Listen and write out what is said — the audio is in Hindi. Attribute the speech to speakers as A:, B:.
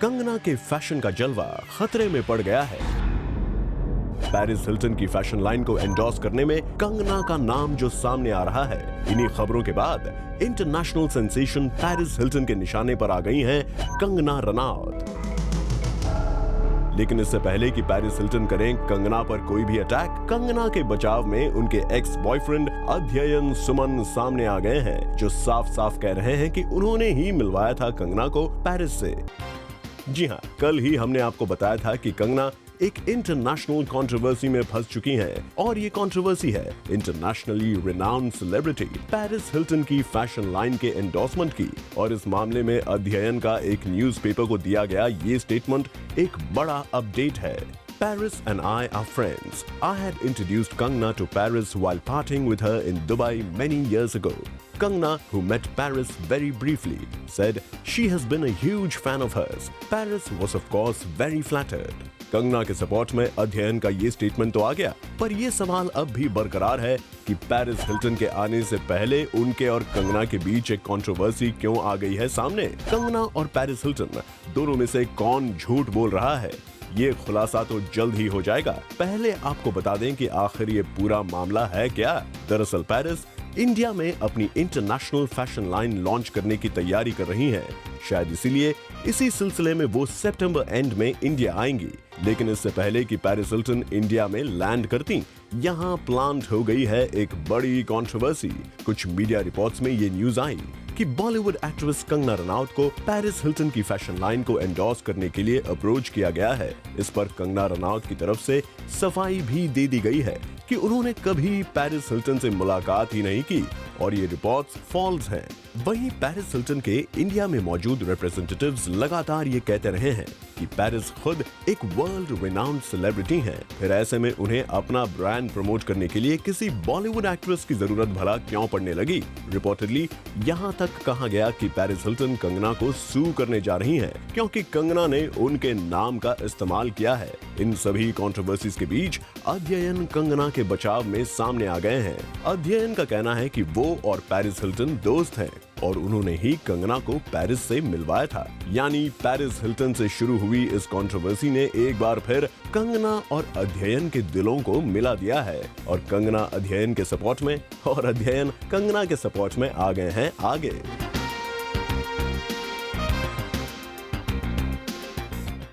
A: कंगना के फैशन का जलवा खतरे में पड़ गया है। पेरिस हिल्टन की फैशन लाइन को एंडोर्स करने में कंगना का नाम जो सामने आ रहा है, इन्हीं खबरों के बाद इंटरनेशनल सेंसेशन पेरिस हिल्टन के निशाने पर आ गई हैं कंगना रनौत। लेकिन इससे पहले कि पेरिस हिल्टन करें कंगना पर कोई भी अटैक, कंगना के बचाव में उनके एक्स बॉयफ्रेंड अध्ययन सुमन सामने आ गए हैं, जो साफ साफ कह रहे हैं कि उन्होंने ही मिलवाया था कंगना को पेरिस से। जी हाँ, कल ही हमने आपको बताया था कि कंगना एक इंटरनेशनल कंट्रोवर्सी में फंस चुकी हैं, और ये कंट्रोवर्सी है internationally renowned celebrity Paris Hilton की फैशन लाइन के एंडोर्समेंट की। और इस मामले में अध्ययन का एक न्यूज़पेपर को दिया गया ये स्टेटमेंट एक बड़ा अपडेट है। Paris and I are friends. I had introduced Kangna to Paris while partying with her in Dubai many years ago. Kangna, who met Paris very briefly, said she has been a huge fan of hers. Paris was of course very flattered. Kangana के सपोर्ट में अध्ययन का ये स्टेटमेंट तो आ गया, पर ये सवाल अब भी बरकरार है कि पेरिस हिल्टन के आने से पहले उनके और कंगना के बीच एक कंट्रोवर्सी क्यों आ गई है सामने। कंगना और पेरिस हिल्टन दोनों में से कौन झूठ बोल रहा है, ये खुलासा तो जल्द ही हो जाएगा। पहले आपको बता दें कि आखिर ये पूरा मामला है क्या। दरअसल पेरिस इंडिया में अपनी इंटरनेशनल फैशन लाइन लॉन्च करने की तैयारी कर रही हैं। शायद इसीलिए इसी सिलसिले में वो सितंबर एंड में इंडिया आएंगी। लेकिन इससे पहले कि पेरिस हिल्टन इंडिया में लैंड करती, यहाँ प्लांट हो गई है एक बड़ी कंट्रोवर्सी। कुछ मीडिया रिपोर्ट्स में ये न्यूज आई कि बॉलीवुड एक्ट्रेस कंगना रनौत को पेरिस हिल्टन की फैशन लाइन को एंडोर्स करने के लिए अप्रोच किया गया है। इस पर कंगना रनौत की तरफ से सफाई भी दे दी गई है कि उन्होंने कभी पेरिस हिल्टन से मुलाकात ही नहीं की, और ये रिपोर्ट्स फॉल्स हैं। वहीं पेरिस हिल्टन के इंडिया में मौजूद रिप्रेजेंटेटिव्स लगातार ये कहते रहे हैं कि पेरिस खुद एक वर्ल्ड रिनाउंड सेलिब्रिटी हैं, फिर ऐसे में उन्हें अपना ब्रांड प्रमोट करने के लिए किसी बॉलीवुड एक्ट्रेस की जरूरत भला क्यों पड़ने लगी। रिपोर्टेडली यहाँ तक कहा गया कि पेरिस हिल्टन कंगना को सू करने जा रही हैं, क्योंकि कंगना ने उनके नाम का इस्तेमाल किया है। इन सभी कंट्रोवर्सीज के बीच अध्ययन कंगना के बचाव में सामने आ गए हैं। अध्ययन का कहना है कि वो और पेरिस हिल्टन दोस्त हैं, और उन्होंने ही कंगना को पेरिस से मिलवाया था। यानी पेरिस हिल्टन से शुरू हुई इस कंट्रोवर्सी ने एक बार फिर कंगना और अध्ययन के दिलों को मिला दिया है, और कंगना अध्ययन के सपोर्ट में और अध्ययन कंगना के सपोर्ट में आ गए हैं आगे।